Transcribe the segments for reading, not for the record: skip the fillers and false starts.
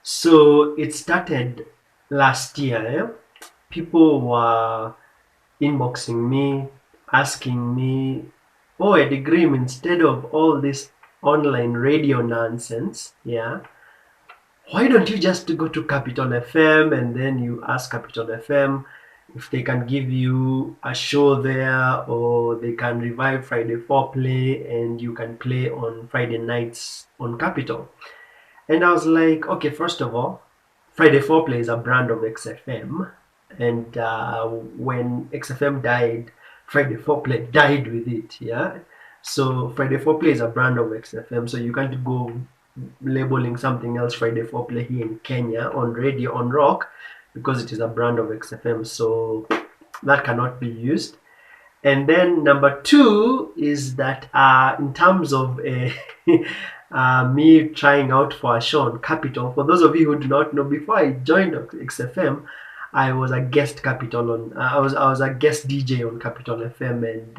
So it started last year. People were inboxing me, asking me, "Oh, Edygrim, instead of all this online radio nonsense, yeah, why don't you just go to Capital FM and then you ask Capital FM if they can give you a show there, or they can revive Friday Foreplay and you can play on Friday nights on Capital." And I was like, okay, first of all, Friday Foreplay is a brand of XFM. And when XFM died, Friday Foreplay died with it. Yeah. So Friday Foreplay is a brand of XFM. So you can't go labeling something else Friday Foreplay here in Kenya on radio, on rock, because it is a brand of XFM. So that cannot be used. And then number two is that in terms of me trying out for a show on Capital, for those of you who do not know, before I joined XFM, I was a guest Capital on. I was a guest DJ on Capital FM, and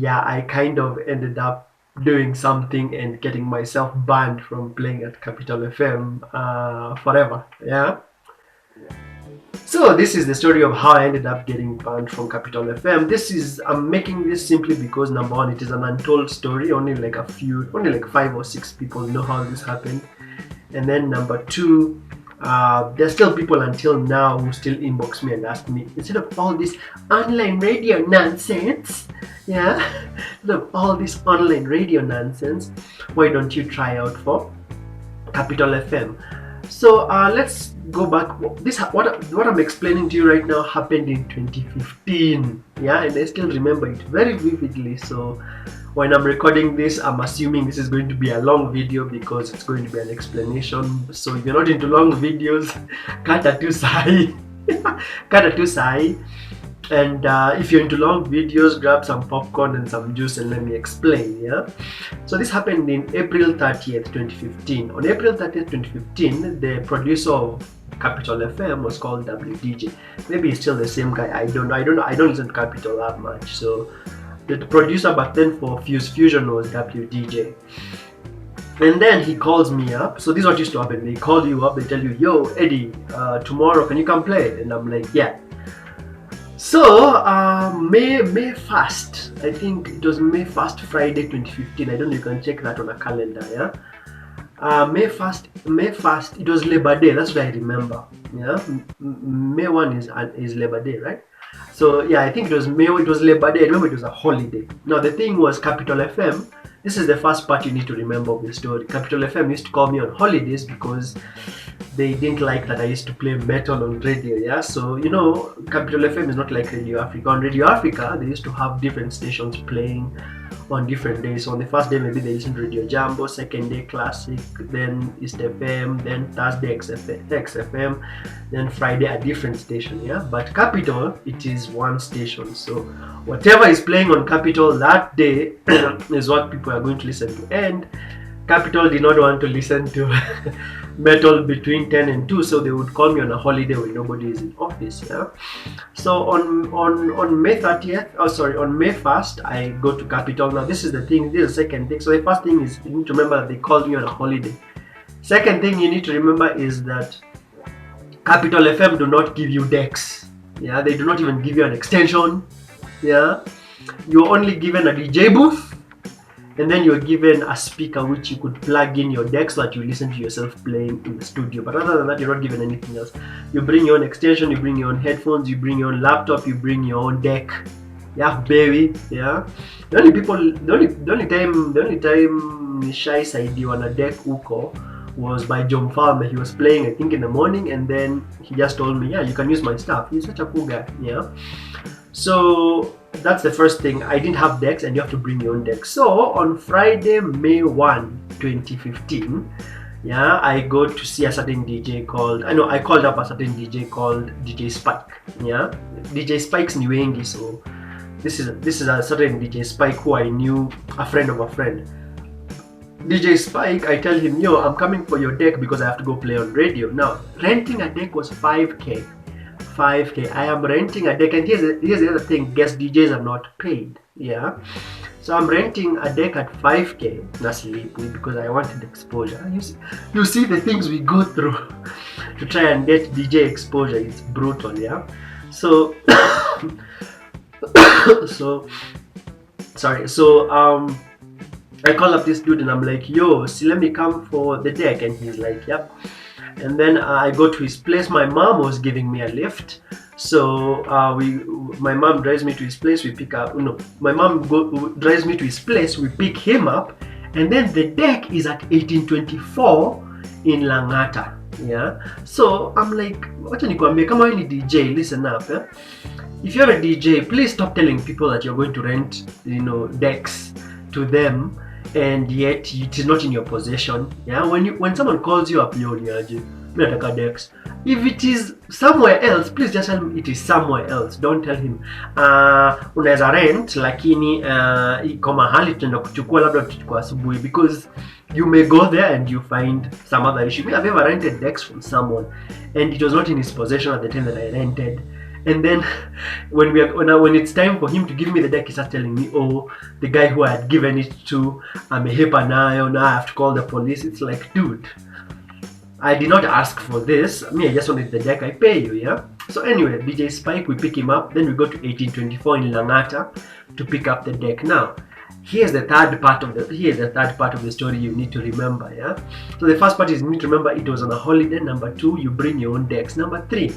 yeah, I kind of ended up doing something and getting myself banned from playing at Capital FM forever. Yeah. So this is the story of how I ended up getting banned from Capital FM. I'm making this simply because number one, it is an untold story. Only like 5 or 6 people know how this happened. And then number two, there's still people until now who still inbox me and ask me, instead of all this online radio nonsense, yeah, instead of all this online radio nonsense, why don't you try out for Capital FM? So let's go back. What I'm explaining to you right now happened in 2015. Yeah, and I still remember it very vividly. So when I'm recording this, I'm assuming this is going to be a long video because it's going to be an explanation. So if you're not into long videos, kata tu sahi. Kata tu sahi. And if you're into long videos, grab some popcorn and some juice and let me explain. Yeah. So this happened in April 30th, 2015. On April 30th, 2015, the producer of Capital FM was called WDJ. Maybe he's still the same guy. I don't know. I don't listen to Capital that much. So the producer back then for Fuse Fusion was WDJ. And then he calls me up. So this is what used to happen. They call you up. They tell you, "Yo, Eddie, tomorrow can you come play?" And I'm like, "Yeah." So May 1st, I think it was May 1st, Friday 2015. I don't know, you can check that on a calendar. Yeah. May 1st, it was Labor Day. That's what I remember. Yeah. May 1 is Labor Day, right? So yeah, I think it was Labor Day. I remember it was a holiday. Now the thing was, Capital FM. This is the first part you need to remember of the story. Capital FM used to call me on holidays because they didn't like that I used to play metal on radio. Yeah, so you know, Capital FM is not like Radio Africa. On Radio Africa, they used to have different stations playing on different days. So on the first day, maybe they listen to Radio Jambo, second day Classic, then East FM, then Thursday XFM, then Friday a different station. Yeah, but Capital, it is one station. So whatever is playing on Capital that day is what people are going to listen to. And Capital did not want to listen to metal between 10 and 2, so they would call me on a holiday when nobody is in office. Yeah. So on May 30th, on May 1st, I go to Capital. Now this is the second thing. So the first thing is, you need to remember that they called me on a holiday. Second thing you need to remember is that Capital FM do not give you decks. Yeah, they do not even give you an extension. Yeah, you're only given a DJ booth. And then you're given a speaker which you could plug in your deck so that you listen to yourself playing in the studio. But other than that, you're not given anything else. You bring your own extension, you bring your own headphones, you bring your own laptop, you bring your own deck. Yeah, baby. Yeah. The only time Shy Saidi on a deck Uko was by John Farmer. He was playing, I think, in the morning, and then he just told me, "Yeah, you can use my stuff." He's such a cool guy. Yeah. So that's the first thing. I didn't have decks, and you have to bring your own deck. So on Friday, May 1, 2015, yeah, I go to see a certain DJ called, I called up a certain DJ called DJ Spike. Yeah, DJ Spike's ni wengi, so this is a certain DJ Spike who I knew, a friend of a friend. DJ Spike, I tell him, "Yo, I'm coming for your deck because I have to go play on radio." Now, renting a deck was 5K. 5K. I am renting a deck, and here's the other thing: guest DJs are not paid. Yeah, so I'm renting a deck at 5K. Not sleep because I wanted exposure. You see the things we go through to try and get DJ exposure. It's brutal. Yeah, so so sorry. So I call up this dude and I'm like, yo, see, let me come for the deck, and he's like, yep. And then I go to his place. My mom was giving me a lift, so my mom drives me to his place. We pick up. No, my mom drives me to his place. We pick him up, and then the deck is at 1824 in Langata. Yeah. So I'm like, wacha nikwambie, kama wewe ni DJ, listen up. Eh? If you're a DJ, please stop telling people that you're going to rent, decks to them, and yet it is not in your possession. Yeah, when someone calls you up, decks. If it is somewhere else, please just tell him it is somewhere else. Don't tell him unaweza rent lakini iko mahali tunaenda kuchukua, labda tuchukua asubuhi, because you may go there and you find some other issue. I've ever rented decks from someone and it was not in his possession at the time that I rented. And then when it's time for him to give me the deck, he starts telling me, oh, the guy who I had given it to, amehepa nayo, now I have to call the police. It's like, dude, I did not ask for this. I just wanted the deck, I pay you, yeah? So anyway, DJ Spike, we pick him up, then we go to 1824 in Langata to pick up the deck. Now, here's the third part of the story you need to remember, yeah? So the first part is you need to remember it was on a holiday. Number 2, you bring your own decks. Number 3,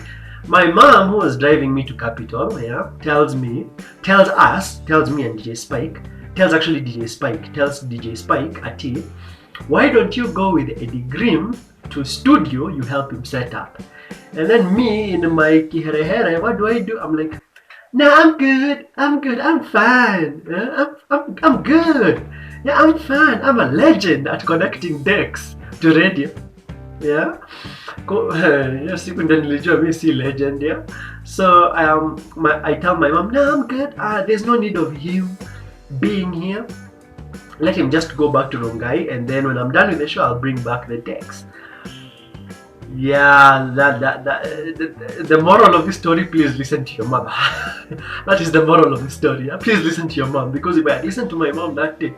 my mom, who was driving me to Capital, yeah, tells me and DJ Spike, tells DJ Spike, Ati, why don't you go with Edygrim to studio, you help him set up. And then me, in my kiherehere, what do? I'm like, nah, I'm good, I'm fine, I'm good, yeah, I'm fine, I'm a legend at connecting decks to radio. Yeah, yes, you can nilijua me see legend. Yeah, so I tell my mom, no, I'm good. There's no need of him being here. Let him just go back to Rongai, and then when I'm done with the show, I'll bring back the decks. Yeah, the moral of this story, please listen to your mother. That is the moral of the story. Yeah? Please listen to your mom, because if I had listened to my mom that day,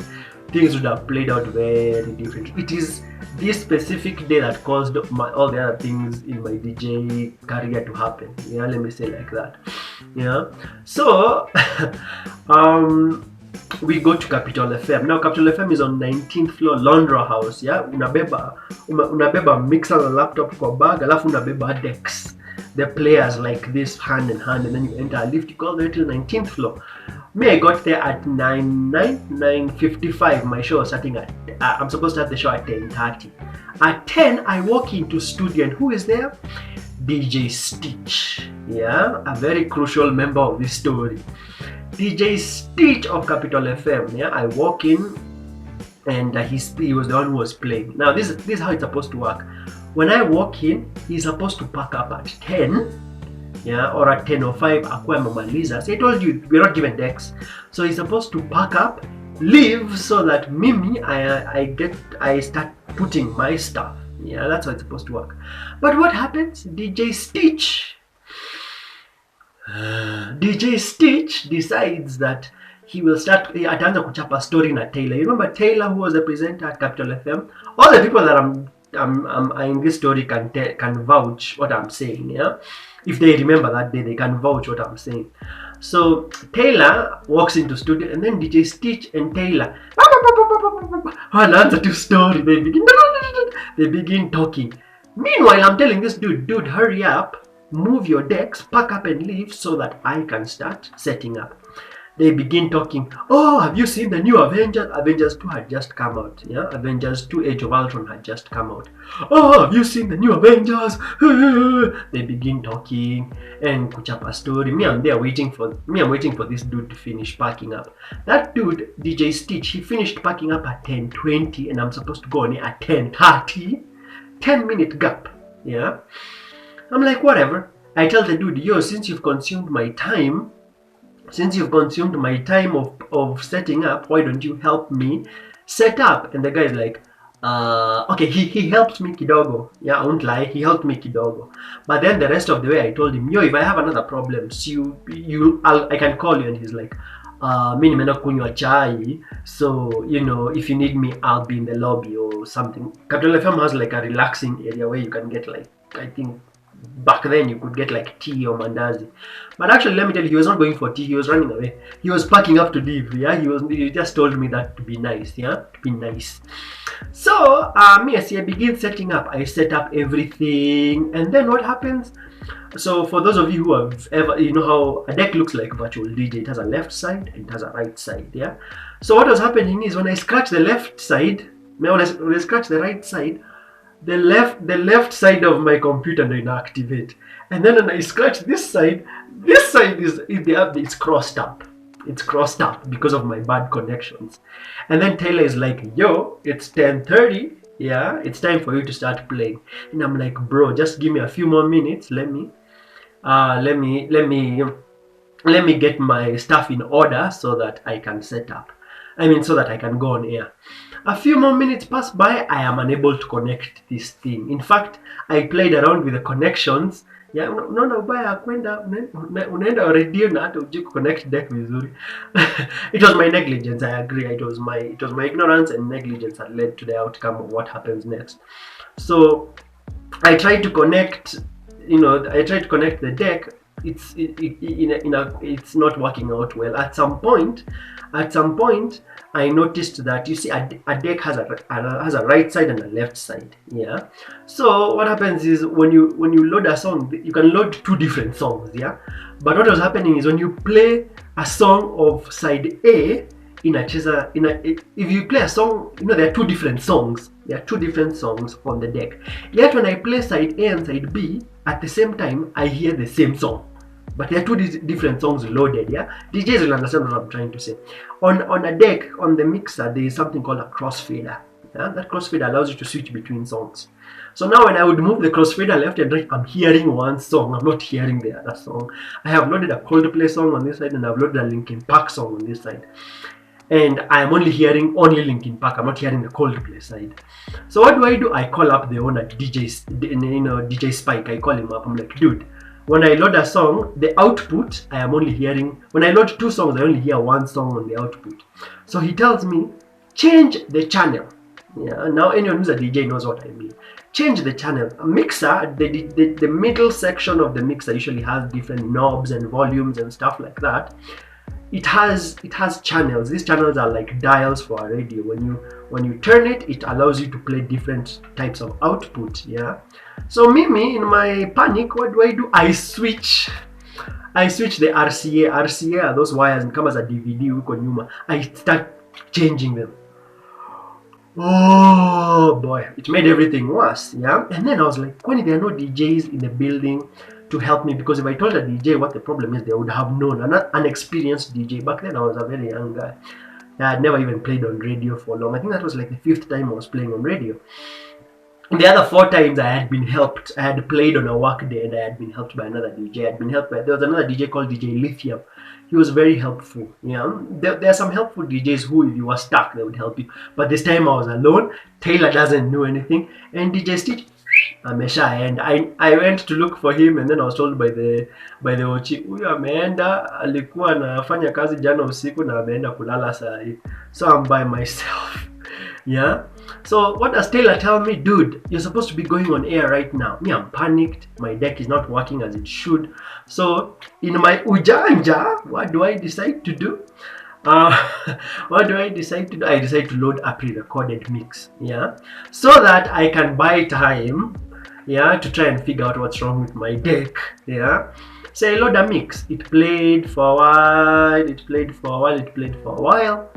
things would have played out very differently. It is this specific day that caused all the other things in my DJ career to happen. Yeah, let me say like that. Yeah. So we go to Capital FM. Now Capital FM is on 19th floor, Londra House. Yeah, unabeba mixer na laptop kwa bag, alafu unabeba decks. The players like this hand in hand, and then you enter a lift. You go there till 19th floor. Me, I got there at 9:55. My show was starting at, I'm supposed to have the show at 10:30. At 10, I walk into studio, and who is there? DJ Stitch. Yeah, a very crucial member of this story. DJ Stitch of Capital FM. Yeah, I walk in, and he was the one who was playing. Now, this is how it's supposed to work. When I walk in, he's supposed to pack up at 10. Yeah, or at 10:05 akwa mamaliza. So I told you we're not given decks, so he's supposed to pack up, leave, so that Mimi I start putting my stuff. Yeah, that's how it's supposed to work. But what happens? DJ Stitch decides that he will start. Ataanza kuchapa story na Taylor. You remember Taylor, who was the presenter at Capital FM? All the people that I'm in this story can vouch what I'm saying. Yeah. If they remember that day, they can vouch what I'm saying. So Taylor walks into studio, and then DJ Stitch and Taylor answer to story. They begin talking. Meanwhile, I'm telling this dude, hurry up, move your decks, pack up and leave so that I can start setting up. They begin talking. Oh, have you seen the new Avengers? Avengers 2 had just come out. Yeah, Avengers 2 Age of Ultron had just come out. Oh, have you seen the new Avengers? They begin talking and kuchapa story. I'm waiting for this dude to finish packing up. That dude, DJ Stitch, he finished packing up at 10:20, and I'm supposed to go on at 10:30. 10-minute gap. Yeah. I'm like, whatever. I tell the dude, yo, since you've consumed my time of setting up, why don't you help me set up? And the guy is like, Okay, he helped me kidogo. Yeah, I won't lie, he helped me kidogo. But then the rest of the way, I told him, yo, if I have another problem, I can call you. And he's like, mi nimeenda kunywa chai, so you know, if you need me, I'll be in the lobby or something. Capital FM has like a relaxing area where you can get like, I think back then you could get like tea or mandazi. But actually, let me tell you, he was not going for tea. He was running away. He was packing up to leave. Yeah, he just told me that to be nice. Yeah, to be nice. So yes, I begin setting up. I set up everything, and then what happens? So for those of you who have ever, you know how a deck looks like virtual DJ. It has a left side and it has a right side. Yeah. So what was happening is when I scratch the left side, when I scratch the right side, the left side of my computer didn't activate, and then when I scratch this side is it's crossed up. It's crossed up because of my bad connections. And then Taylor is like, yo, it's 10:30. Yeah, it's time for you to start playing. And I'm like, bro, just give me a few more minutes. Let me get my stuff in order so that I can set up. So that I can go on air. A few more minutes pass by, I am unable to connect this thing. In fact, I played around with the connections. Yeah, unaona ubaya kwenda unaenda radio na hata ujui connect deck vizuri. It was my negligence, I agree. It was my ignorance and negligence that led to the outcome of what happens next. So I tried to connect, the deck. It's not working out well. At some point, I noticed that, you see, a deck has a right side and a left side. Yeah. So what happens is when you load a song, you can load two different songs. Yeah. But what was happening is when you play a song of side A if you play a song, there are two different songs. There are two different songs on the deck. Yet when I play side A and side B at the same time, I hear the same song. But there are two different songs loaded. Yeah, DJs will understand what I'm trying to say. On a deck, on the mixer, there is something called a crossfader. Yeah? That crossfader allows you to switch between songs. So now when I would move the crossfader left and right, I'm hearing one song. I'm not hearing the other song. I have loaded a Coldplay song on this side and I've loaded a Linkin Park song on this side. And I'm only hearing Linkin Park. I'm not hearing the Coldplay side. So what do? I call up the owner, DJ Spike. I call him up. I'm like, dude, when I load a song, the output I am only hearing. When I load two songs, I only hear one song on the output. So he tells me, change the channel. Yeah. Now anyone who's a DJ knows what I mean. Change the channel. A mixer, the middle section of the mixer usually has different knobs and volumes and stuff like that. It has channels. These channels are like dials for a radio. When you turn it, it allows you to play different types of output. Yeah. So Mimi, in my panic, what do? I switch the RCA. RCA are those wires and come as a DVD huko nyuma. I start changing them. Oh boy, it made everything worse. Yeah. And then I was like, when there are no DJs in the building to help me, because if I told a DJ what the problem is, they would have known. An experienced DJ. Back then I was a very young guy. I had never even played on radio for long. I think that was like the 5th time I was playing on radio. The other 4 times I had been helped. I had played on a work day and I had been helped by another DJ. There was another DJ called DJ Lithium. He was very helpful. Yeah, there are some helpful DJs who, if you were stuck, they would help you. But this time I was alone. Taylor doesn't know anything, and DJ Stitch, and I went to look for him, and then I was told by the ochi, huyu ameenda, alikuwa anafanya kazi jana usiku na ameenda kulala saa hii. So I'm by myself. Yeah. So what does Taylor tell me? Dude, you're supposed to be going on air right now. Me, I'm panicked. My deck is not working as it should. So in my ujanja, what do I decide to do? What do I decide to do? I decide to load a pre-recorded mix. Yeah. So that I can buy time. Yeah. To try and figure out what's wrong with my deck. Yeah. So I load a mix. It played for a while.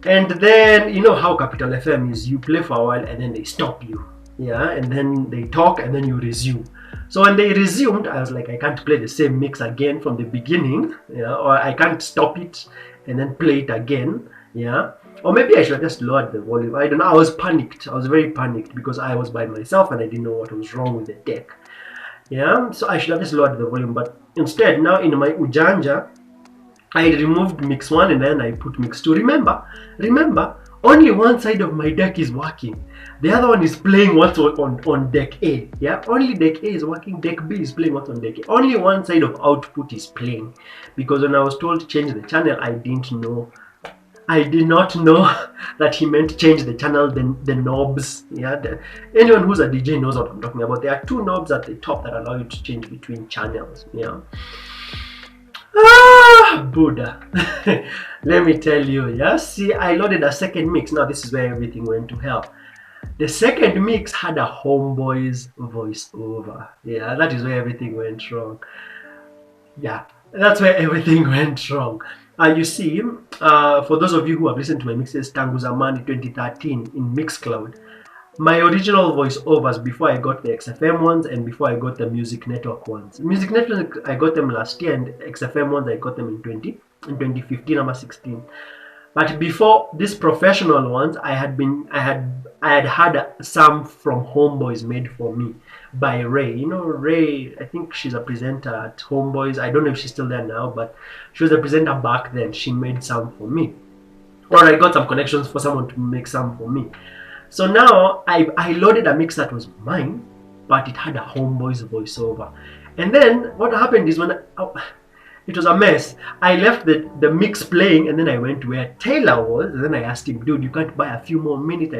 And then, you know how Capital FM is, you play for a while and then they stop you. Yeah, and then they talk and then you resume. So when they resumed, I was like, I can't play the same mix again from the beginning. Yeah, or I can't stop it and then play it again. Yeah, or maybe I should have just lowered the volume. I don't know. I was panicked. I was very panicked because I was by myself and I didn't know what was wrong with the deck. Yeah, so I should have just lowered the volume. But instead, now in my ujanja, I removed mix 1 and then I put mix 2. Remember, only one side of my deck is working. The other one is playing what's on deck A. Yeah, only deck A is working, deck B is playing what's on deck A. Only one side of output is playing. Because when I was told to change the channel, I didn't know. I did not know that he meant change the channel, the knobs. Yeah, anyone who's a DJ knows what I'm talking about. There are two knobs at the top that allow you to change between channels. Yeah. Buddha. Let me tell you. Yeah, see, I loaded a second mix. Now this is where everything went to hell. The second mix had a Homeboy's voiceover. Yeah, that is where everything went wrong. Yeah, that's where everything went wrong. You see, for those of you who have listened to my mixes Tangu Zamani 2013 in Mixcloud, my original voiceovers before I got the XFM ones and before I got the Music Network ones. Music Network, I got them last year, and XFM ones, I got them in 2015 or 16. But before these professional ones, I had some from Homeboys made for me by Ray. You know, Ray, I think she's a presenter at Homeboys. I don't know if she's still there now, but she was a presenter back then. She made some for me. Or I got some connections for someone to make some for me. So now I loaded a mix that was mine, but it had a Homeboys voiceover. And then what happened is it was a mess. I left the mix playing, and then I went to where Taylor was, and then I asked him, dude, you can't buy a few more minutes?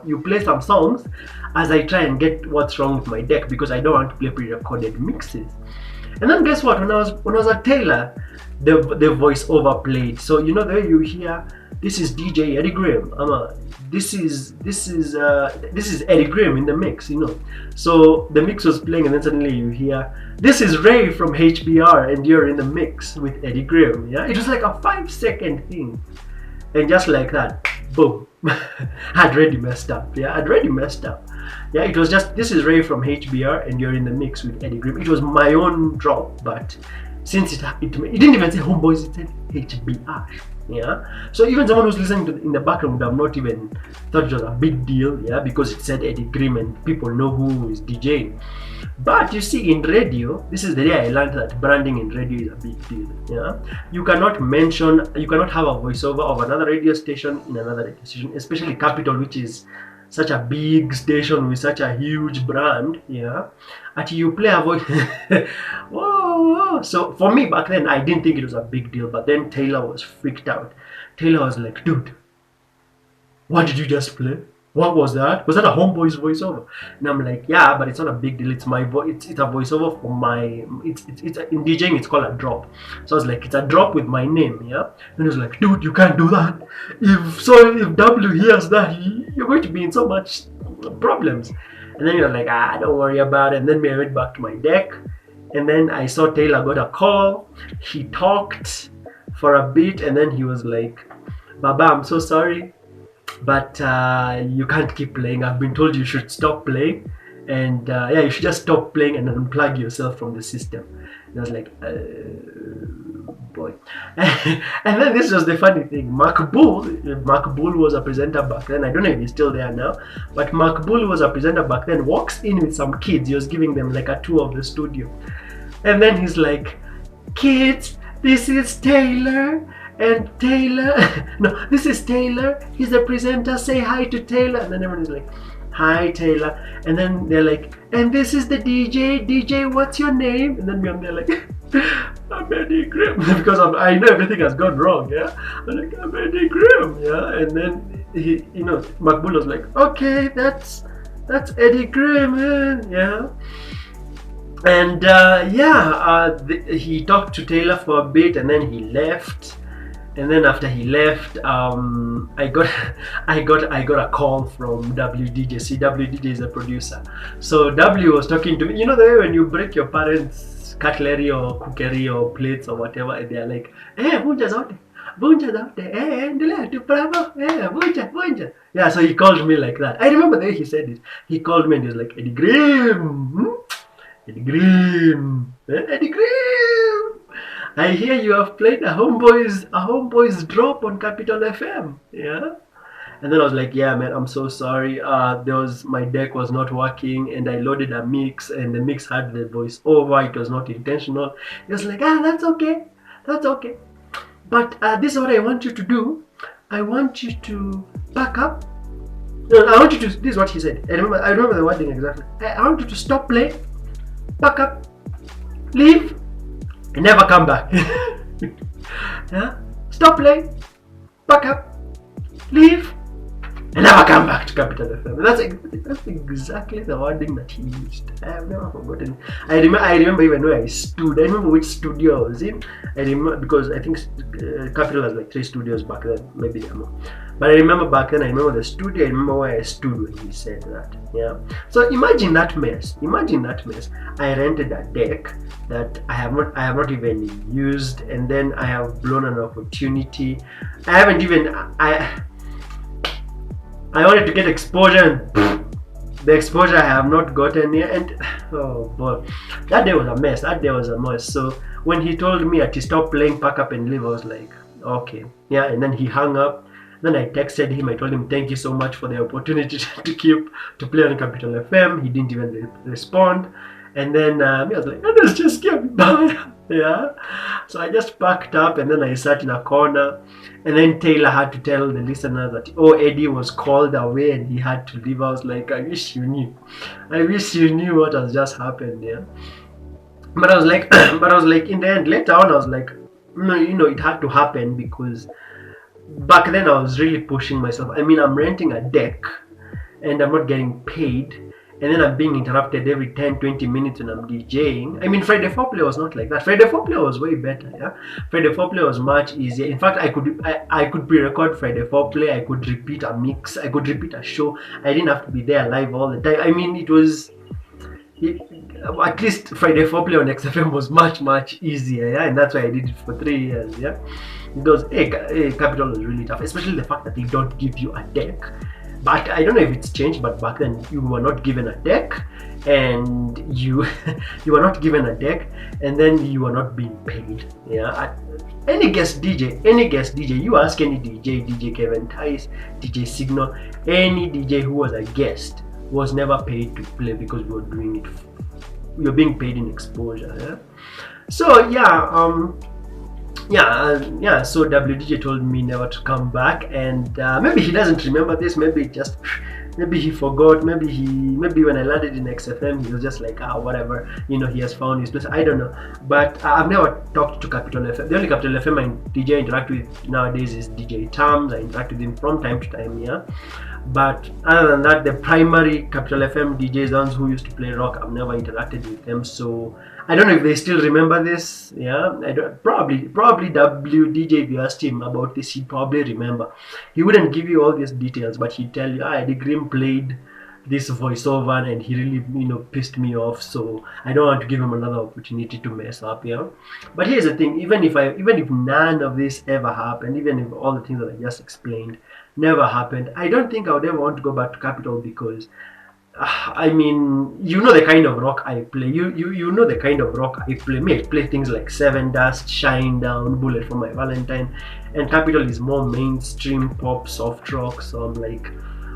You play some songs as I try and get what's wrong with my deck, because I don't want to play pre-recorded mixes. And then guess what? When I was at Taylor, the voiceover played. So you know the way you hear, this is DJ Edygrim. This is Edygrim in the mix, you know. So the mix was playing, and then suddenly you hear, this is Ray from HBR, and you're in the mix with Edygrim. Yeah, it was like a 5-second thing, and just like that, boom, I'd already messed up. Yeah, I'd already messed up. Yeah, it was just, this is Ray from HBR, and you're in the mix with Edygrim. It was my own drop, but since it didn't even say Homeboys, it said HBR. Yeah, so even someone who's listening to in the background would have not even thought it was a big deal. Yeah, because it said Edygrim and people know who is DJing. But you see, in radio, this is the day I learned that branding in radio is a big deal. Yeah, you cannot have a voiceover of another radio station in another radio station, especially Capital, which is such a big station with such a huge brand. Yeah, and you play a voice. Whoa. So for me back then, I didn't think it was a big deal, but then Taylor was freaked out. Taylor was like, dude, what did you just play? What was that? Was that a Homeboy's voiceover? And I'm like, yeah, but it's not a big deal. It's my voice. It's a voiceover for my. It's in DJing. It's called a drop. So I was like, it's a drop with my name. Yeah. And he was like, dude, you can't do that. If W hears that, you're going to be in so much problems. And then you're like, don't worry about it. And then I went back to my deck, and then I saw Taylor got a call. He talked for a bit, and then he was like, Baba, I'm so sorry, but you can't keep playing. I've been told you should stop playing, and you should just stop playing and unplug yourself from the system. And I was like, boy. And then this was the funny thing. Mark Bull was a presenter back then. I don't know if he's still there now, but Mark Bull was a presenter back then. Walks in with some kids. He was giving them like a tour of the studio, and then he's like, kids, this is Taylor. And Taylor, no, this is Taylor. He's the presenter. Say hi to Taylor. And then everyone is like, hi, Taylor. And then they're like, and this is the DJ. DJ, what's your name? And then they're like, I'm Edygrim. Because I know everything has gone wrong. Yeah, I'm like, I'm Edygrim. Yeah, and then he, Makbul was like, okay, that's Edygrim. Yeah. And he talked to Taylor for a bit, and then he left. And then after he left, I got a call from WDJ. See, WDJ is a producer. So W was talking to me. You know the way when you break your parents' cutlery or cookery or plates or whatever, and they're like, vunja zote, endelea tu bravo, vunja. Yeah, so he called me like that. I remember the way he said it. He called me and he was like, Edygrim, Edygrim. I hear you have played a Homeboys drop on Capital FM. Yeah. And then I was like, yeah, man, I'm so sorry. My deck was not working, and I loaded a mix, and the mix had the voice over. It was not intentional. He was like, that's okay. But this is what I want you to do. I want you to pack up. No, I want you to. This is what he said. I remember the wording exactly. I want you to stop playing, pack up, leave, and never come back. Yeah? Stop playing, pack up, leave, and never come back to Capital FM. That's exactly the wording that he used. I have never forgotten. I remember even where I stood. I remember which studio I was in. I remember because I think Capital has like 3 studios back then. Maybe there are more. But I remember back then. I remember the studio. I remember where I stood when he said that. Yeah. So imagine that mess. Imagine that mess. I rented a deck that I have not even used, and then I have blown an opportunity. I haven't even I wanted to get exposure, and the exposure I have not gotten yet. And oh boy, that day was a mess. So when he told me to stop playing, pack up and leave, I was like, okay, yeah. And then he hung up. Then I texted him. I told him thank you so much for the opportunity to play on Capital FM. He didn't even respond. And then I was like, let's just get by. Yeah. So I just packed up, and then I sat in a corner. And then Taylor had to tell the listener that, oh, Eddie was called away and he had to leave. I was like, I wish you knew. I wish you knew what has just happened. Yeah. But I was like, in the end, later on, I was like, no, it had to happen because back then I was really pushing myself. I mean, I'm renting a deck and I'm not getting paid. And then I'm being interrupted every 10-20 minutes when I'm DJing. I mean, Friday Foreplay was not like that. Friday Foreplay was way better, yeah? Friday Foreplay was much easier. In fact, I could pre-record Friday Foreplay. I could repeat a mix. I could repeat a show. I didn't have to be there live all the time. I mean, at least Friday Foreplay on XFM was much easier, yeah? And that's why I did it for 3 years, yeah? Because Capital was really tough, especially the fact that they don't give you a deck. But I don't know if it's changed, but back then you were not given a deck, and you were not given a deck, and then you were not being paid. Yeah, any guest DJ, you ask any DJ Kevin Tice, DJ Signal, any DJ who was a guest was never paid to play because we were doing it. We were being paid in exposure. Yeah? So so WDJ told me never to come back, and maybe he doesn't remember this, maybe he forgot, maybe when I landed in XFM he was just like, whatever, he has found his place. I don't know, but I've never talked to Capital FM. The only Capital FM DJ I interact with nowadays is DJ Tams. I interact with him from time to time, yeah. But other than that, the primary Capital FM DJs, the ones who used to play rock, I've never interacted with them, so I don't know if they still remember this. Yeah, probably WDJ, if you asked him about this, he'd probably remember. He wouldn't give you all these details, but he'd tell you, Edygrim played this voiceover and he really pissed me off, so I don't want to give him another opportunity to mess up. Yeah, but here's the thing, even if none of this ever happened, even if all the things that I just explained never happened, I don't think I would ever want to go back to Capital, because I mean, the kind of rock I play. You know the kind of rock I play. I play things like Seven Dust, Shine Down, Bullet for My Valentine, and Capital is more mainstream pop, soft rock. So I'm like,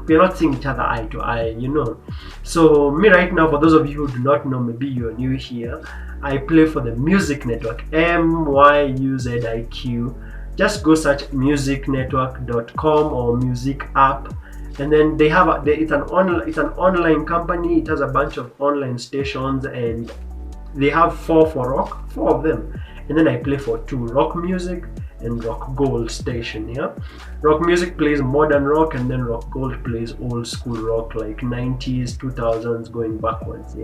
we're not seeing each other eye to eye, So me right now, for those of you who do not know, maybe you're new here, I play for the Music Network, MYUZIQ. Just go search musicnetwork.com or Music App, and then they have it's an online company. It has a bunch of online stations, and they have 4 for rock, 4 of them, and then I play for 2, Rock Music and Rock Gold station. Yeah, Rock Music plays modern rock, and then Rock Gold plays old school rock, like 90s, 2000s, going backwards.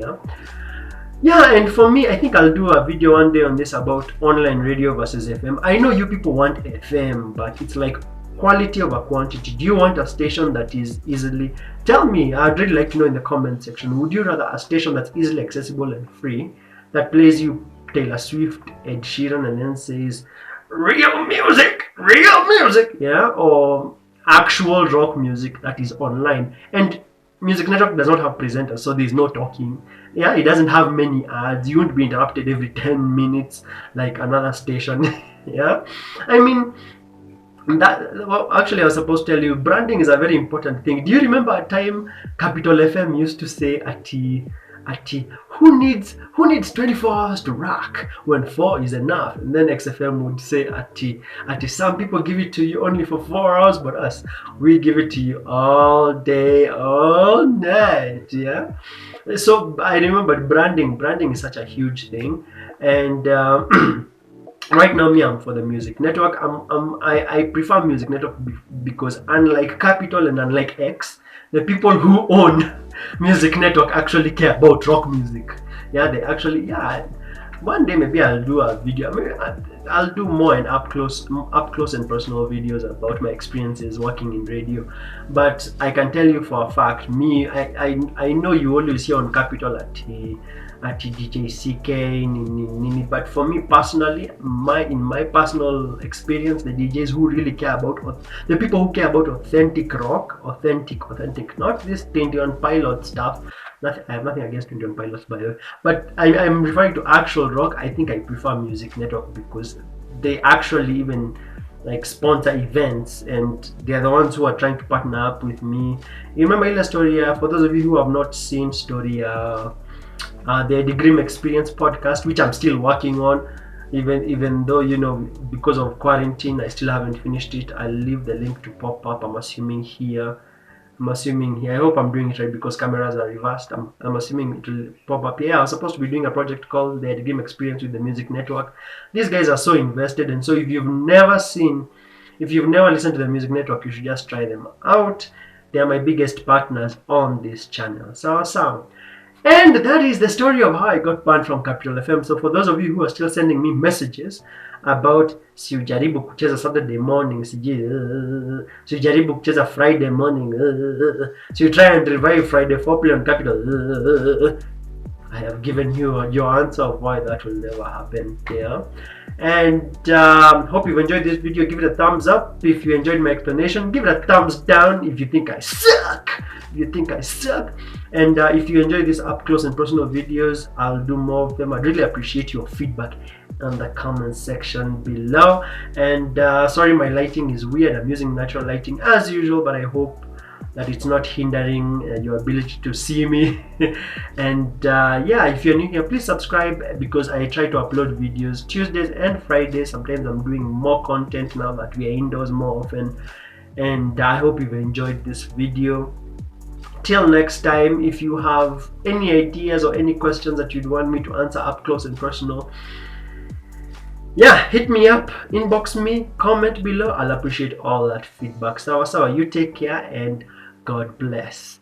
Yeah, and for me, I think I'll do a video one day on this about online radio versus FM. I know you people want FM, but it's like quality over quantity. Do you want a station that is easily... Tell me, I'd really like to know in the comment section. Would you rather a station that's easily accessible and free, that plays you Taylor Swift, Ed Sheeran, and then says, real music, yeah? Or actual rock music that is online? And Music Network does not have presenters, so there's no talking. Yeah, it doesn't have many ads. You won't be interrupted every 10 minutes like another station. Yeah, I mean, actually I was supposed to tell you, branding is a very important thing. Do you remember a time Capital FM used to say Ati, who needs 24 hours to rock when 4 is enough? And then XFM would say, Ati, some people give it to you only for 4 hours, but us, we give it to you all day, all night. Yeah. So I remember branding is such a huge thing. And right now, me, I'm for the music network. I prefer music network because unlike Capital and unlike X, the people who own music network actually care about rock music. Yeah, they actually, yeah. One day maybe I'll do a video. I'll do more and up close and personal videos about my experiences working in radio. But I can tell you for a fact, me, I know you always hear on Capital at DJ CK, Nini. But for me personally, in my personal experience, the DJs who really care about, the people who care about authentic rock, authentic, not this 21 Pilot stuff. I have nothing against 21 Pilots, by the way, but I'm referring to actual rock. I think I prefer Music Network because they actually even like sponsor events, and they're the ones who are trying to partner up with me. You remember the story? For those of you who have not seen story, the Edygrim Experience podcast, which I'm still working on, even though because of quarantine I still haven't finished it. I'll leave the link to pop up. I'm assuming here. I hope I'm doing it right because cameras are reversed. I'm assuming it will pop up. Yeah, I was supposed to be doing a project called the Edygrim Experience with the Music Network. These guys are so invested, and so if you've never listened to the Music Network, you should just try them out. They are my biggest partners on this channel. So. And that is the story of how I got banned from Capital FM. So for those of you who are still sending me messages about siujaribu kucheza Saturday morning, siujaribu kucheza Friday morning, so you try and revive Friday foreplay on Capital, I have given you your answer of why that will never happen. Yeah. And hope you've enjoyed this video. Give it a thumbs up if you enjoyed my explanation. Give it a thumbs down if you think I suck. And if you enjoy these up close and personal videos, I'll do more of them. I'd really appreciate your feedback in the comment section below. And sorry, my lighting is weird. I'm using natural lighting as usual, but I hope that it's not hindering your ability to see me. And yeah, if you're new here, please subscribe because I try to upload videos Tuesdays and Fridays. Sometimes I'm doing more content now that we are indoors more often. And I hope you've enjoyed this video. Till next time, if you have any ideas or any questions that you'd want me to answer up close and personal, yeah, hit me up, inbox me, comment below. I'll appreciate all that feedback. Sawa, you take care and God bless.